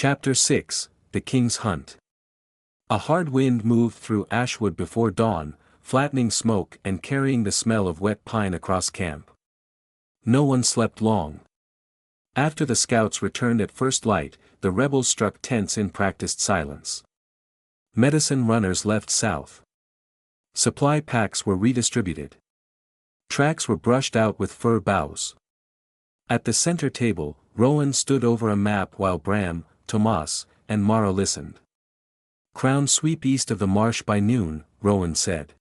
Chapter 6, The King's Hunt. A hard wind moved through Ashwood before dawn, flattening smoke and carrying the smell of wet pine across camp. No one slept long. After the scouts returned at first light, the rebels struck tents in practiced silence. Medicine runners left south. Supply packs were redistributed. Tracks were brushed out with fir boughs. At the center table, Rowan stood over a map while Bram, Tomas, and Mara listened. "Crown sweep east of the marsh by noon," Rowan said.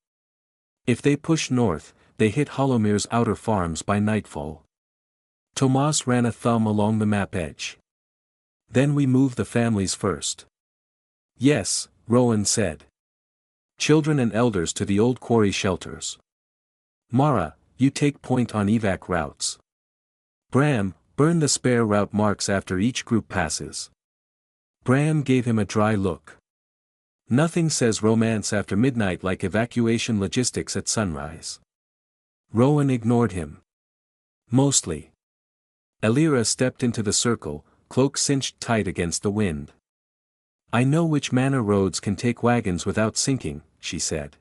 "If they push north, they hit Hollomere's outer farms by nightfall." Tomas ran a thumb along the map edge. "Then we move the families first." "Yes," Rowan said. "Children and elders to the old quarry shelters. Mara, you take point on evac routes. Bram, burn the spare route marks after each group passes." Bram gave him a dry look. Nothing says romance after midnight like evacuation logistics at sunrise. Rowan ignored him. "Mostly." Elira stepped into the circle, cloak cinched tight against the wind. "I know which manor roads can take wagons without sinking," she said.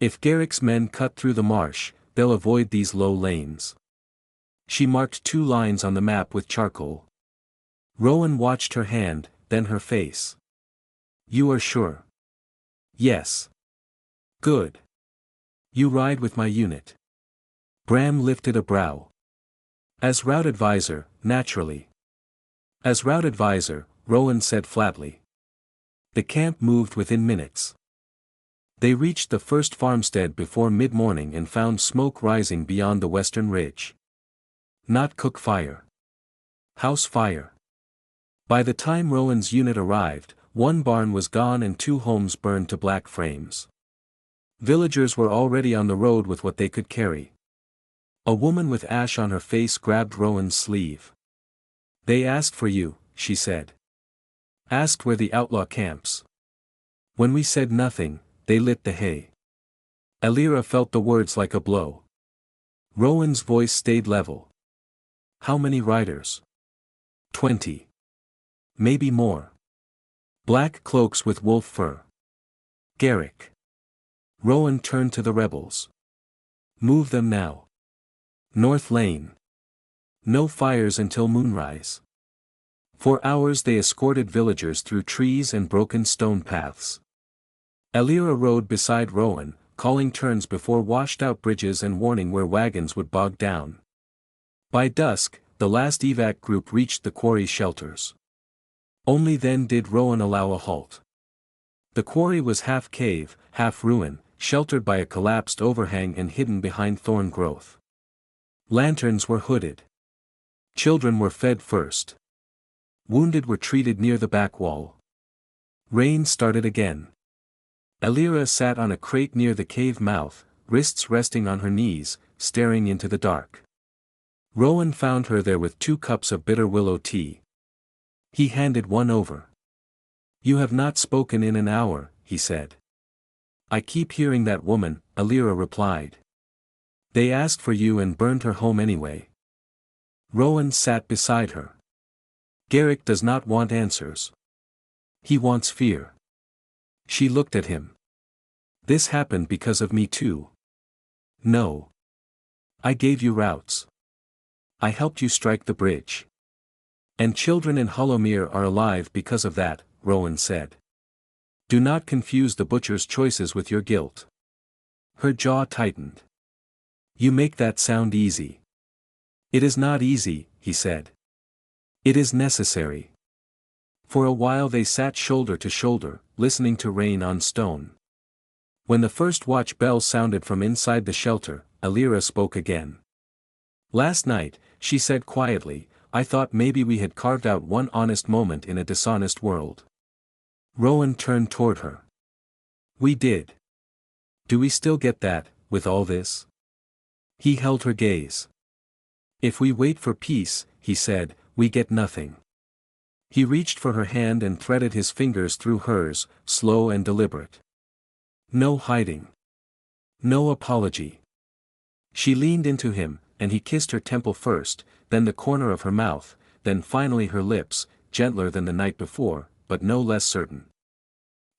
"If Garrick's men cut through the marsh, they'll avoid these low lanes." She marked 2 lines on the map with charcoal. Rowan watched her hand, then her face. "You are sure?" "Yes." "Good. You ride with my unit." Bram lifted a brow. "As route advisor, naturally." "As route advisor," Rowan said flatly. The camp moved within minutes. They reached the first farmstead before mid-morning and found smoke rising beyond the western ridge. Not cook fire. House fire. By the time Rowan's unit arrived, 1 barn was gone and 2 homes burned to black frames. Villagers were already on the road with what they could carry. A woman with ash on her face grabbed Rowan's sleeve. "They asked for you," she said. "Asked where the outlaw camps. When we said nothing, they lit the hay." Elira felt the words like a blow. Rowan's voice stayed level. "How many riders?" 20. Maybe more. Black cloaks with wolf fur. Garrick." Rowan turned to the rebels. "Move them now. North Lane. No fires until moonrise." For hours they escorted villagers through trees and broken stone paths. Elira rode beside Rowan, calling turns before washed-out bridges and warning where wagons would bog down. By dusk, the last evac group reached the quarry shelters. Only then did Rowan allow a halt. The quarry was half cave, half ruin, sheltered by a collapsed overhang and hidden behind thorn growth. Lanterns were hooded. Children were fed first. Wounded were treated near the back wall. Rain started again. Elira sat on a crate near the cave mouth, wrists resting on her knees, staring into the dark. Rowan found her there with 2 cups of bitter willow tea. He handed one over. "You have not spoken in an hour," he said. "I keep hearing that woman," Elira replied. "They asked for you and burned her home anyway." Rowan sat beside her. "Garrick does not want answers. He wants fear." She looked at him. "This happened because of me too." "No. I gave you routes. I helped you strike the bridge. And children in Hollowmere are alive because of that," Rowan said. "Do not confuse the butcher's choices with your guilt." Her jaw tightened. "You make that sound easy." "It is not easy," he said. "It is necessary." For a while they sat shoulder to shoulder, listening to rain on stone. When the first watch bell sounded from inside the shelter, Elira spoke again. "Last night," she said quietly, "I thought maybe we had carved out one honest moment in a dishonest world." Rowan turned toward her. "We did. Do we still get that, with all this?" He held her gaze. "If we wait for peace," he said, "we get nothing." He reached for her hand and threaded his fingers through hers, slow and deliberate. "No hiding. No apology." She leaned into him, and he kissed her temple first, then the corner of her mouth, then finally her lips, gentler than the night before, but no less certain.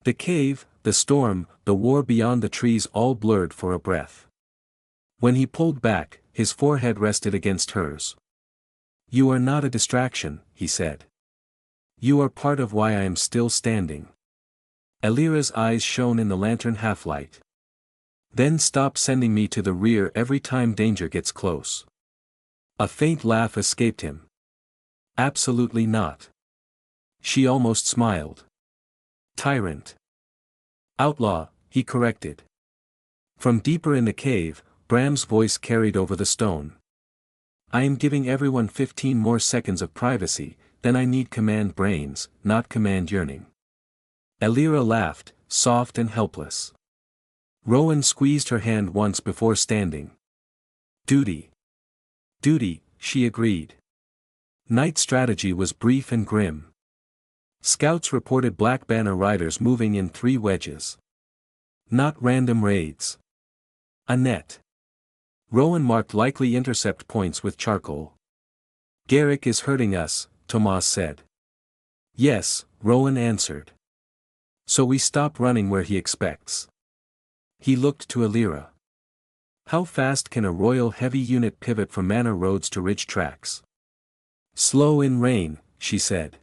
The cave, the storm, the war beyond the trees all blurred for a breath. When he pulled back, his forehead rested against hers. "You are not a distraction," he said. "You are part of why I am still standing." Elira's eyes shone in the lantern half-light. "Then stop sending me to the rear every time danger gets close." A faint laugh escaped him. "Absolutely not." She almost smiled. "Tyrant." "Outlaw," he corrected. From deeper in the cave, Bram's voice carried over the stone. "I am giving everyone 15 more seconds of privacy, then I need command brains, not command yearning." Elira laughed, soft and helpless. Rowan squeezed her hand once before standing. "Duty." "Duty," she agreed. Night strategy was brief and grim. Scouts reported Black Banner riders moving in 3 wedges. Not random raids. A net. Rowan marked likely intercept points with charcoal. "Garrick is hurting us," Tomas said. "Yes," Rowan answered. "So we stop running where he expects." He looked to Elira. "How fast can a Royal Heavy unit pivot from manor roads to ridge tracks?" "Slow in rain," she said.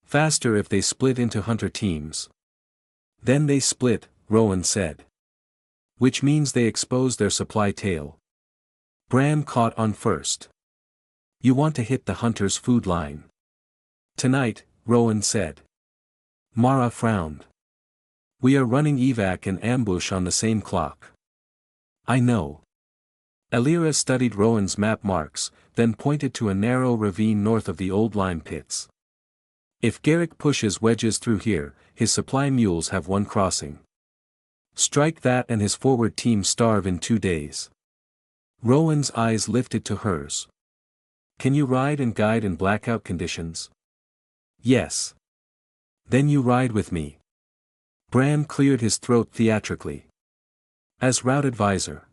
"Faster if they split into hunter teams." "Then they split," Rowan said. "Which means they expose their supply tail." Bram caught on first. "You want to hit the hunter's food line." "Tonight," Rowan said. Mara frowned. "We are running evac and ambush on the same clock." "I know." Elira studied Rowan's map marks, then pointed to a narrow ravine north of the old lime pits. "If Garrick pushes wedges through here, his supply mules have one crossing. Strike that and his forward team starve in 2 days." Rowan's eyes lifted to hers. "Can you ride and guide in blackout conditions?" "Yes." "Then you ride with me." Bram cleared his throat theatrically. "As route advisor."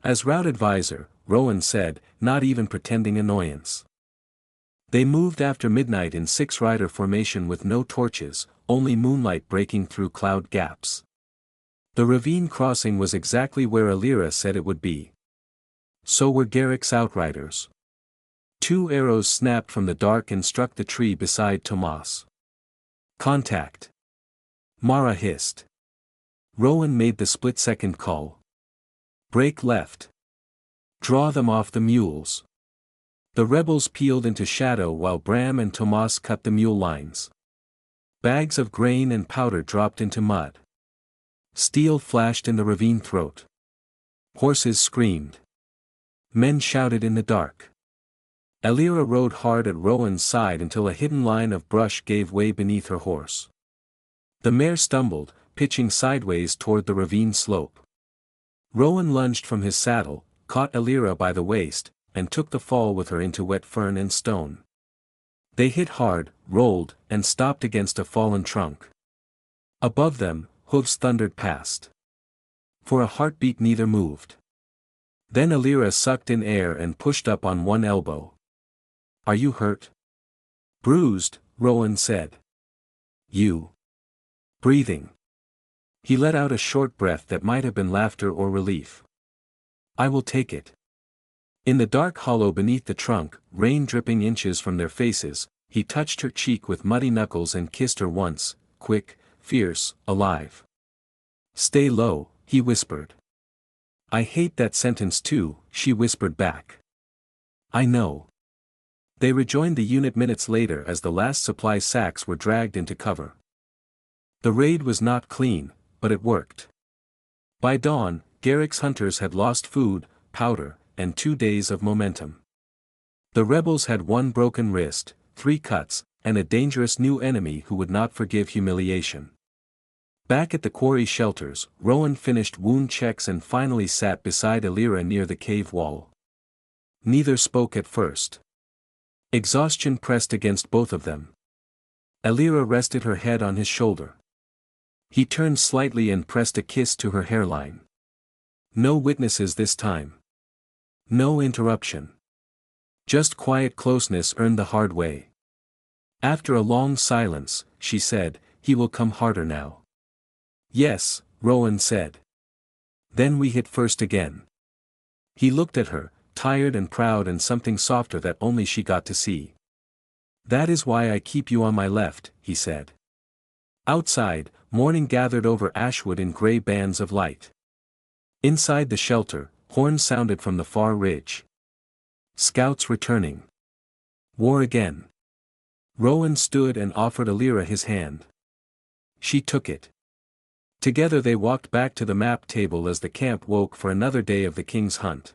"As route advisor," Rowan said, not even pretending annoyance. They moved after midnight in 6-rider formation with no torches, only moonlight breaking through cloud gaps. The ravine crossing was exactly where Elira said it would be. So were Garrick's outriders. 2 arrows snapped from the dark and struck the tree beside Tomas. "Contact." Mara hissed. Rowan made the split-second call. "Break left. Draw them off the mules." The rebels peeled into shadow while Bram and Tomas cut the mule lines. Bags of grain and powder dropped into mud. Steel flashed in the ravine throat. Horses screamed. Men shouted in the dark. Elira rode hard at Rowan's side until a hidden line of brush gave way beneath her horse. The mare stumbled, pitching sideways toward the ravine slope. Rowan lunged from his saddle, caught Elira by the waist, and took the fall with her into wet fern and stone. They hit hard, rolled, and stopped against a fallen trunk. Above them, hooves thundered past. For a heartbeat neither moved. Then Elira sucked in air and pushed up on one elbow. "Are you hurt?" "Bruised," Rowan said. "You." "Breathing." He let out a short breath that might have been laughter or relief. "I will take it." In the dark hollow beneath the trunk, rain dripping inches from their faces, he touched her cheek with muddy knuckles and kissed her once, quick, fierce, alive. "Stay low," he whispered. "I hate that sentence too," she whispered back. "I know." They rejoined the unit minutes later as the last supply sacks were dragged into cover. The raid was not clean, but it worked. By dawn, Garrick's hunters had lost food, powder, and 2 days of momentum. The rebels had 1 broken wrist, 3 cuts, and a dangerous new enemy who would not forgive humiliation. Back at the quarry shelters, Rowan finished wound checks and finally sat beside Elira near the cave wall. Neither spoke at first. Exhaustion pressed against both of them. Elira rested her head on his shoulder. He turned slightly and pressed a kiss to her hairline. No witnesses this time. No interruption. Just quiet closeness earned the hard way. After a long silence, she said, "He will come harder now." "Yes," Rowan said. "Then we hit first again." He looked at her, tired and proud and something softer that only she got to see. "That is why I keep you on my left," he said. Outside, morning gathered over Ashwood in grey bands of light. Inside the shelter, horns sounded from the far ridge. Scouts returning. War again. Rowan stood and offered Elira his hand. She took it. Together they walked back to the map table as the camp woke for another day of the king's hunt.